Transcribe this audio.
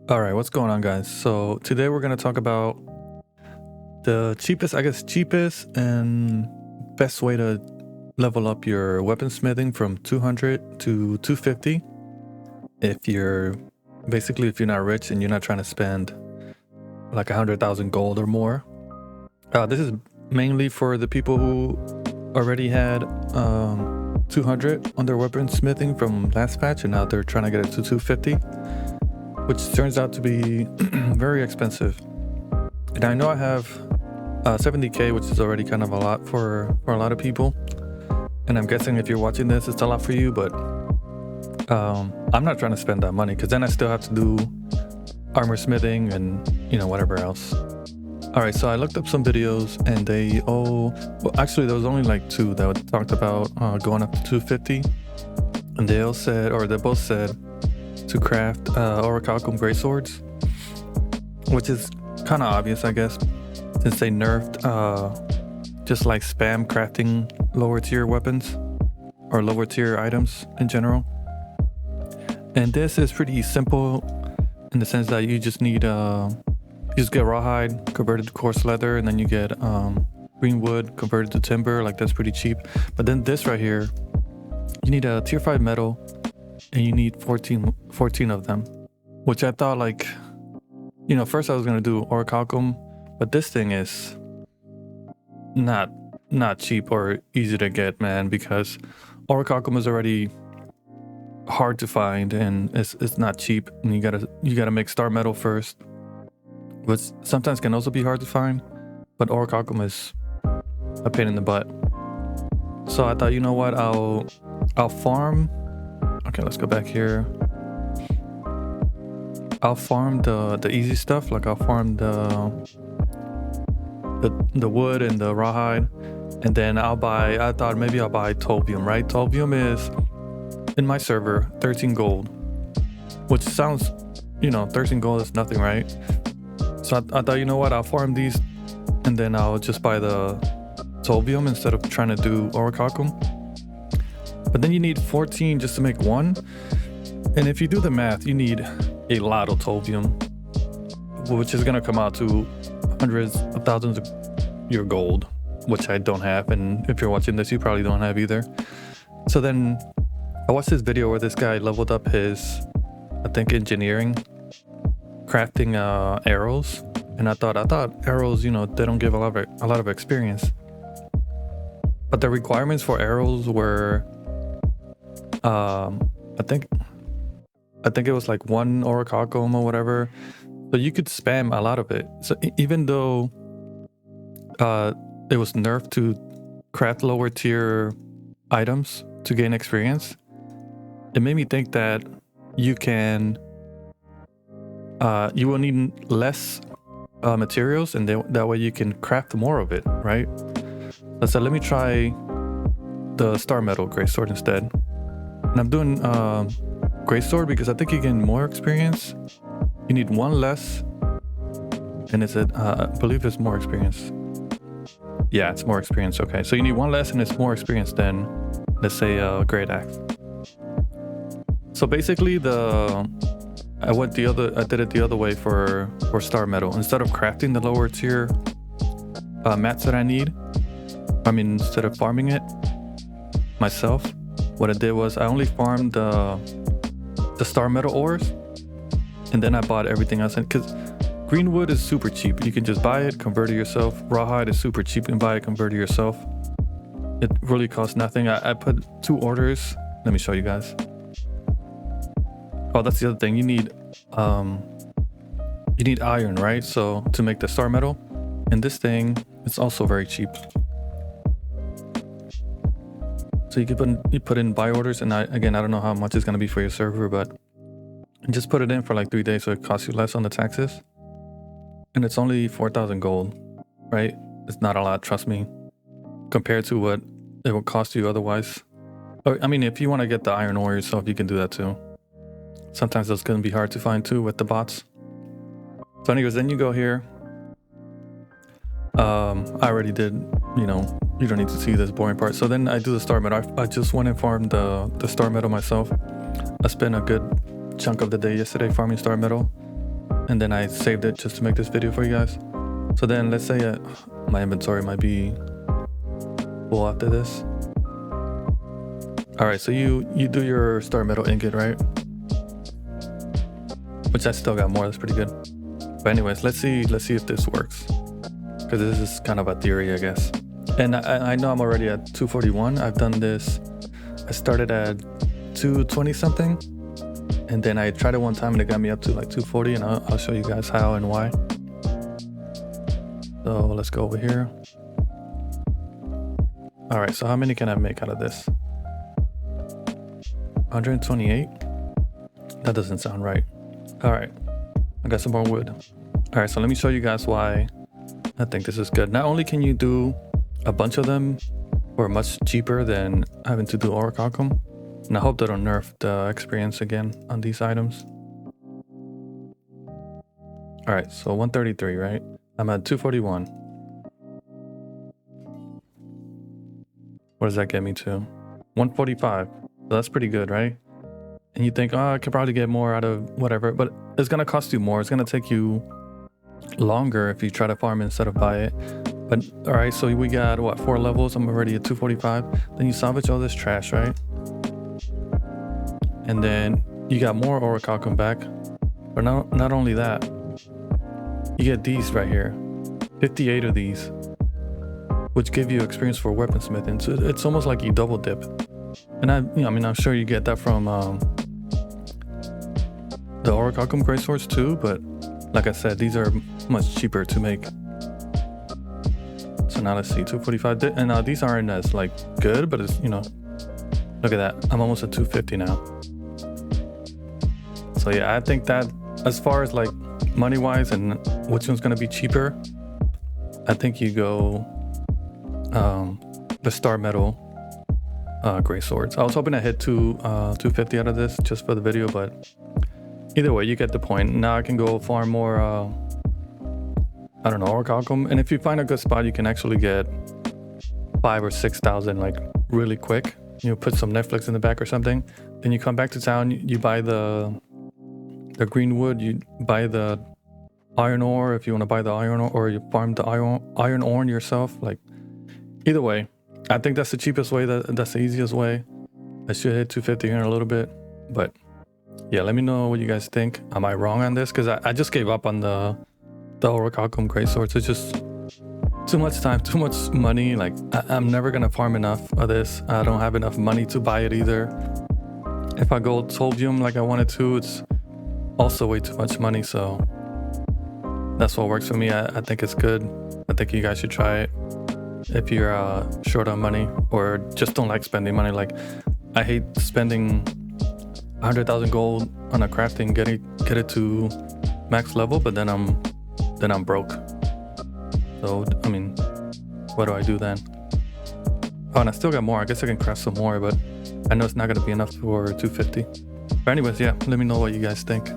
All right, what's going on, guys? So today we're going to talk about the cheapest and best way to level up your weaponsmithing from 200 to 250. If you're not rich and you're not trying to spend like 100,000 gold or more. This is mainly for the people who already had 200 on their weaponsmithing from last patch, and now they're trying to get it to 250. Which turns out to be very expensive. And I know I have 70k, which is already kind of a lot for a lot of people. And I'm guessing if you're watching this, it's a lot for you, but I'm not trying to spend that money because then I still have to do armor smithing and, whatever else. All right, so I looked up some videos and actually there was only like two that talked about going up to 250. And they both said to craft orichalcum greatswords, which is kind of obvious, I guess, since they nerfed just like spam crafting lower tier weapons or lower tier items in general. And this is pretty simple in the sense that you just need you just get rawhide converted to coarse leather, and then you get green wood converted to timber. Like, that's pretty cheap. But then this right here, you need a tier 5 metal, and you need 14 of them, which I thought, like, first I was going to do orichalcum, but this thing is not cheap or easy to get, man, because orichalcum is already hard to find and it's not cheap, and you gotta make star metal first, which sometimes can also be hard to find, but orichalcum is a pain in the butt. So I thought, you know what, I'll farm. Okay, let's go back here. I'll farm the easy stuff. Like, I'll farm the wood and the rawhide, and then I thought maybe I'll buy Tolvium, right? Tolvium is, in my server, 13 gold, which sounds, 13 gold is nothing, right? So I thought, you know what, I'll farm these, and then I'll just buy the Tolvium instead of trying to do orichalcum. But then you need 14 just to make one. And if you do the math, you need a lot of Tolvium, which is going to come out to hundreds of thousands of your gold, which I don't have. And if you're watching this, you probably don't have either. So then I watched this video where this guy leveled up his, I think, engineering, crafting arrows. And I thought arrows, they don't give a lot of experience. But the requirements for arrows were, I think it was like 1 orichalcum or whatever. So you could spam a lot of it. So even though it was nerfed to craft lower tier items to gain experience, it made me think that you will need less materials, and that way you can craft more of it, right? So let me try the star metal greatsword instead. And I'm doing greatsword because I think you gain more experience. You need 1 less, and I believe it's more experience. Yeah, it's more experience. Okay, so you need 1 less, and it's more experience than, let's say, a great axe. So basically, I did it the other way for star metal. Instead of crafting the lower tier mats that I need, instead of farming it myself, what I did was I only farmed the star metal ores, and then I bought everything else. Because green wood is super cheap. You can just buy it, convert it yourself. Rawhide is super cheap. You can buy it, convert it yourself. It really costs nothing. I put 2 orders. Let me show you guys. Oh, that's the other thing. You need iron, right? So to make the star metal, and this thing is also very cheap. So you put in buy orders, and I don't know how much it's gonna be for your server, but just put it in for like 3 days so it costs you less on the taxes. And it's only 4,000 gold, right? It's not a lot, trust me, compared to what it will cost you otherwise. If you want to get the iron ore yourself, you can do that too. Sometimes that's gonna be hard to find too with the bots. So anyways, then you go here. I already did, you don't need to see this boring part. So then I do the star metal. I just went and farmed the star metal myself. I spent a good chunk of the day yesterday farming star metal. and then I saved it just to make this video for you guys. So then let's say my inventory might be full after this. All right, so you do your star metal ingot, right? Which I still got more. That's pretty good. But anyways, let's see if this works, because this is kind of a theory, I guess. And I know I'm already at 241. I've done this. I started at 220 something, and then I tried it one time and it got me up to like 240, and I'll show you guys how and why. So let's go over here. All right, so how many can I make out of this? 128? That doesn't sound right. All right, I got some more wood. All right, so let me show you guys why I think this is good. Not only can you do a bunch of them for much cheaper than having to do orichalcum, and I hope they don't nerf the experience again on these items. All right, so 133, right? I'm at 241. What does that get me to? 145. So that's pretty good, right? And you think, oh, I could probably get more out of whatever, but it's gonna cost you more. It's gonna take you longer if you try to farm instead of buy it. But all right, so we got what, 4 levels? I'm already at 245. Then you salvage all this trash, right? And then you got more orichalcum back. But not only that, you get these right here, 58 of these, which give you experience for weaponsmithing. So it's almost like you double dip. And I mean, I'm sure you get that from the orichalcum great swords too, but like I said, these are much cheaper to make. So now let's see, 245, and these aren't as like good, but it's, you know, look at that, I'm almost at 250 now. So yeah, I think that as far as like money wise and which one's gonna be cheaper, I think you go the star metal gray swords. I was hoping I hit 250 out of this just for the video, but either way, you get the point. Now I can go farm more I don't know, orichalcum, and if you find a good spot, you can actually get 5,000 or 6,000 like really quick. You know, put some Netflix in the back or something, then you come back to town, you buy the green wood, you buy the iron ore if you want to buy the iron ore, or you farm the iron ore yourself. Like either way, I think that's the cheapest way, that's the easiest way. I should hit 250 here in a little bit, but yeah, let me know what you guys think. Am I wrong on this? Because I just gave up on the orichalcum great swords. It's just too much time, too much money. Like I'm never gonna farm enough of this. I don't have enough money to buy it either. If I go Solvium like I wanted to, it's also way too much money. So that's what works for me. I think it's good. I think you guys should try it if you're short on money or just don't like spending money. Like I hate spending 100,000 gold on a crafting, get it to max level, but then I'm broke. So I mean, what do I do then? Oh, and I still got more. I guess I can craft some more, but I know it's not gonna be enough for 250. But anyways, yeah, let me know what you guys think.